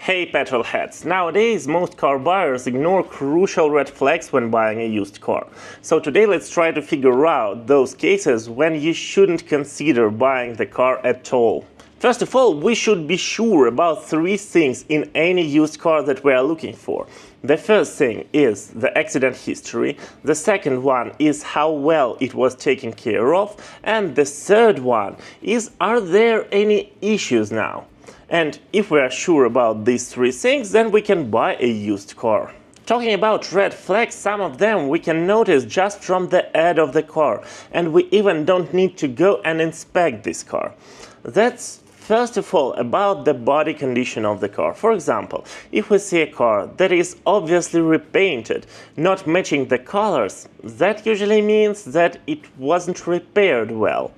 Hey petrolheads! Nowadays, most car buyers ignore crucial red flags when buying a used car. So today let's try to figure out those cases when you shouldn't consider buying the car at all. First of all, we should be sure about three things in any used car that we are looking for. The first thing is the accident history, the second one is how well it was taken care of, and the third one is are there any issues now? And if we are sure about these three things, then we can buy a used car. Talking about red flags, some of them we can notice just from the ad of the car, and we even don't need to go and inspect this car. That's first of all about the body condition of the car. For example, if we see a car that is obviously repainted, not matching the colors, that usually means that it wasn't repaired well,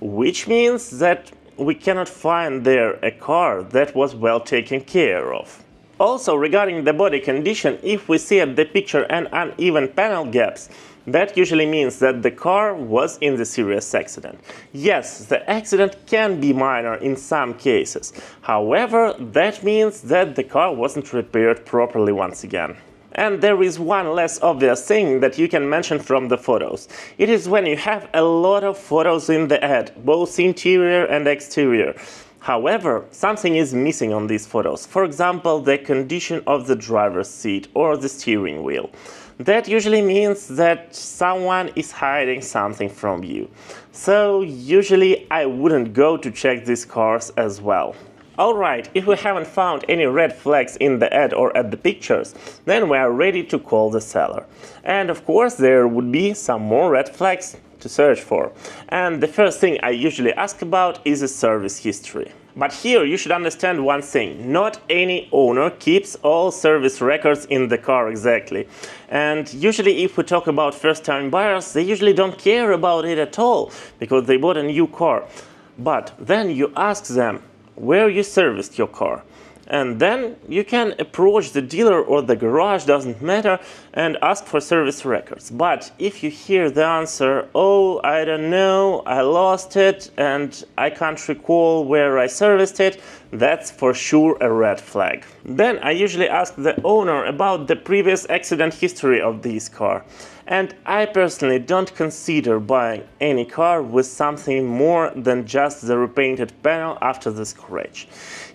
which means that we cannot find there a car that was well taken care of. Also, regarding the body condition, if we see at the picture an uneven panel gaps, that usually means that the car was in the serious accident. Yes, the accident can be minor in some cases. However, that means that the car wasn't repaired properly once again. And there is one less obvious thing that you can mention from the photos. It is when you have a lot of photos in the ad, both interior and exterior. However, something is missing on these photos. For example, the condition of the driver's seat or the steering wheel. That usually means that someone is hiding something from you. So usually I wouldn't go to check these cars as well. Alright, if we haven't found any red flags in the ad or at the pictures, then we are ready to call the seller. And of course there would be some more red flags to search for. And the first thing I usually ask about is a service history. But here you should understand one thing, not any owner keeps all service records in the car exactly. And usually if we talk about first-time buyers, they usually don't care about it at all, because they bought a new car. But then you ask them where you serviced your car. And then you can approach the dealer or the garage, doesn't matter, and ask for service records. But if you hear the answer, oh, I don't know, I lost it and I can't recall where I serviced it, that's for sure a red flag. Then I usually ask the owner about the previous accident history of this car. And I personally don't consider buying any car with something more than just the repainted panel after the scratch.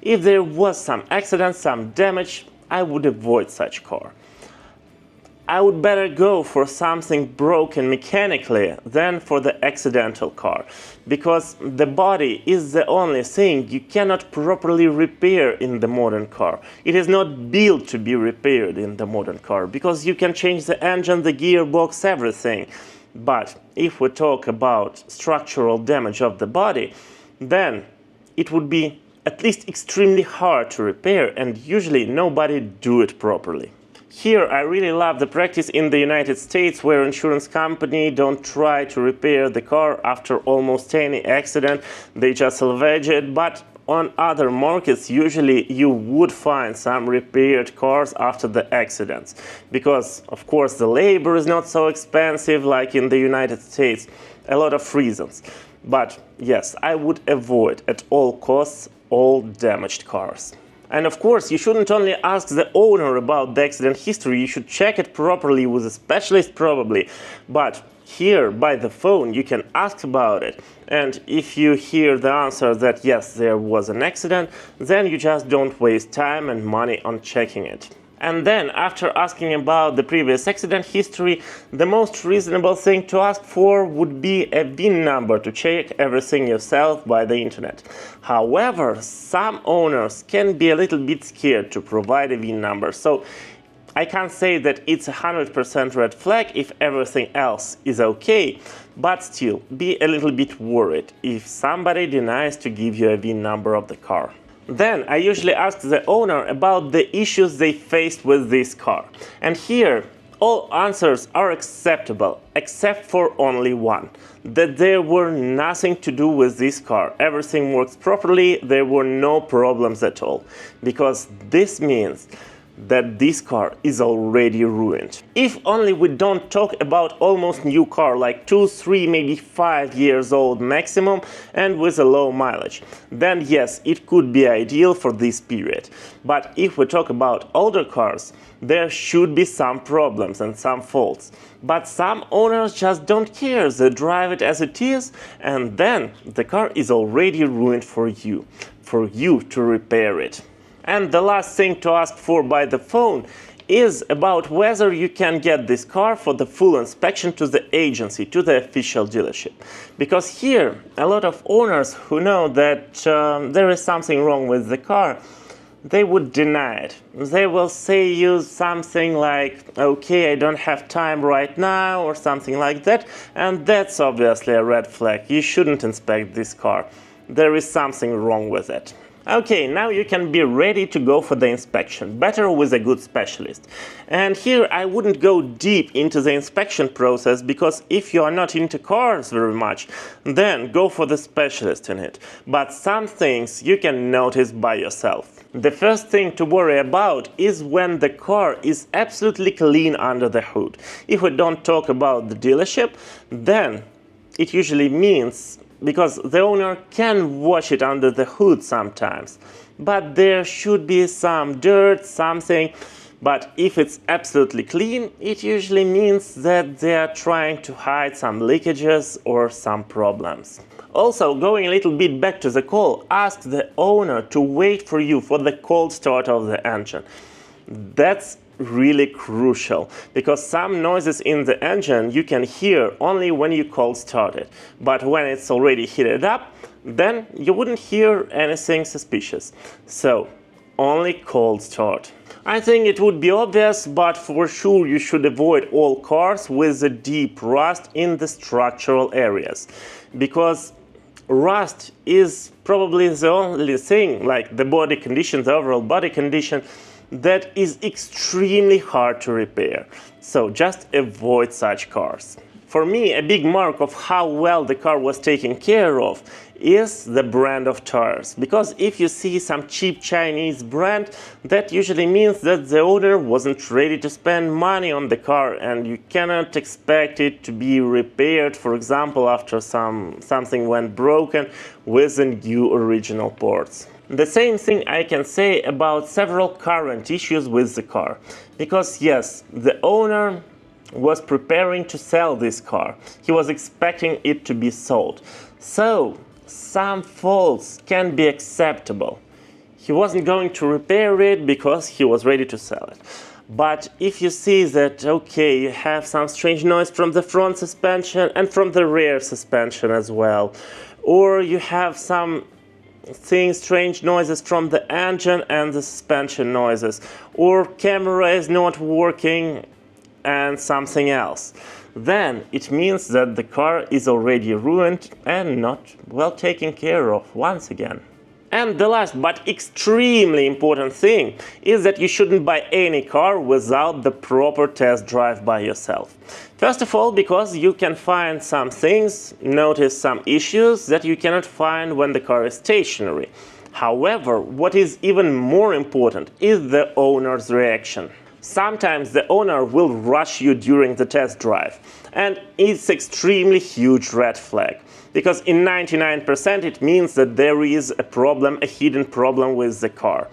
If there was some accident, some damage, I would avoid such car. I would better go for something broken mechanically than for the accidental car, because the body is the only thing you cannot properly repair in the modern car. It is not built to be repaired in the modern car, because you can change the engine, the gearbox, everything. But if we talk about structural damage of the body, then it would be at least extremely hard to repair, and usually nobody do it properly. Here I really love the practice in the United States, where insurance company don't try to repair the car after almost any accident, they just salvage it. But on other markets usually you would find some repaired cars after the accidents, because of course the labor is not so expensive like in the United States, a lot of reasons. But yes, I would avoid at all costs all damaged cars. And of course, you shouldn't only ask the owner about the accident history, you should check it properly with a specialist probably. But here, by the phone, you can ask about it. And if you hear the answer that yes, there was an accident, then you just don't waste time and money on checking it. And then, after asking about the previous accident history, the most reasonable thing to ask for would be a VIN number to check everything yourself by the internet. However, some owners can be a little bit scared to provide a VIN number, so I can't say that it's 100% red flag if everything else is okay, but still, be a little bit worried if somebody denies to give you a VIN number of the car. Then I usually ask the owner about the issues they faced with this car. And here all answers are acceptable, except for only one. That there were nothing to do with this car. Everything works properly, there were no problems at all. Because this means that this car is already ruined. If only we don't talk about almost new car, like 2, 3, maybe 5 years old maximum and with a low mileage, then yes, it could be ideal for this period. But if we talk about older cars, there should be some problems and some faults. But some owners just don't care, they drive it as it is, and then the car is already ruined for you to repair it. And the last thing to ask for by the phone is about whether you can get this car for the full inspection to the agency, to the official dealership. Because here, a lot of owners who know that there is something wrong with the car, they would deny it. They will say you something like, okay, I don't have time right now, or something like that, and that's obviously a red flag. You shouldn't inspect this car. There is something wrong with it. Okay, now you can be ready to go for the inspection, better with a good specialist. And here I wouldn't go deep into the inspection process, because if you are not into cars very much, then go for the specialist in it. But some things you can notice by yourself. The first thing to worry about is when the car is absolutely clean under the hood. If we don't talk about the dealership, then it usually means because the owner can wash it under the hood sometimes, but there should be some dirt, something. But if it's absolutely clean, it usually means that they are trying to hide some leakages or some problems. Also, going a little bit back to the call, ask the owner to wait for you for the cold start of the engine. That's really crucial, because some noises in the engine you can hear only when you cold start it, but when it's already heated up, then you wouldn't hear anything suspicious. So only cold start. I think it would be obvious, but for sure you should avoid all cars with a deep rust in the structural areas, because rust is probably the only thing, like the body condition, the overall body condition, that is extremely hard to repair. So just avoid such cars. For me, a big mark of how well the car was taken care of is the brand of tires. Because if you see some cheap Chinese brand, that usually means that the owner wasn't ready to spend money on the car, and you cannot expect it to be repaired, for example, after something went broken with the new original parts. The same thing I can say about several current issues with the car. Because yes, the owner was preparing to sell this car. He was expecting it to be sold. So some faults can be acceptable. He wasn't going to repair it because he was ready to sell it. But if you see that, okay, you have some strange noise from the front suspension and from the rear suspension as well, or you have some strange noises from the engine and the suspension noises, or camera is not working and something else, then it means that the car is already ruined and not well taken care of once again. And the last but extremely important thing is that you shouldn't buy any car without the proper test drive by yourself. First of all, because you can find some things, notice some issues that you cannot find when the car is stationary. However, what is even more important is the owner's reaction. Sometimes the owner will rush you during the test drive, and it's extremely huge red flag. Because in 99% it means that there is a problem, a hidden problem with the car.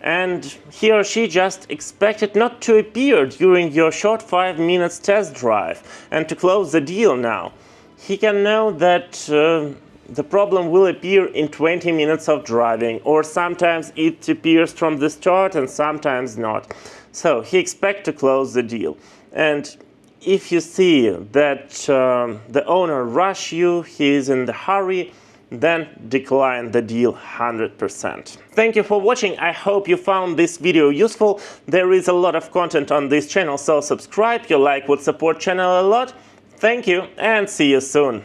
And he or she just expected not to appear during your short 5 minutes test drive and to close the deal now. He can know that the problem will appear in 20 minutes of driving, or sometimes it appears from the start and sometimes not. So he expects to close the deal. And if you see that the owner rushes you, he is in the hurry, then decline the deal 100%. Thank you for watching. I hope you found this video useful. There is a lot of content on this channel, so subscribe. Your like would support channel a lot. Thank you and see you soon.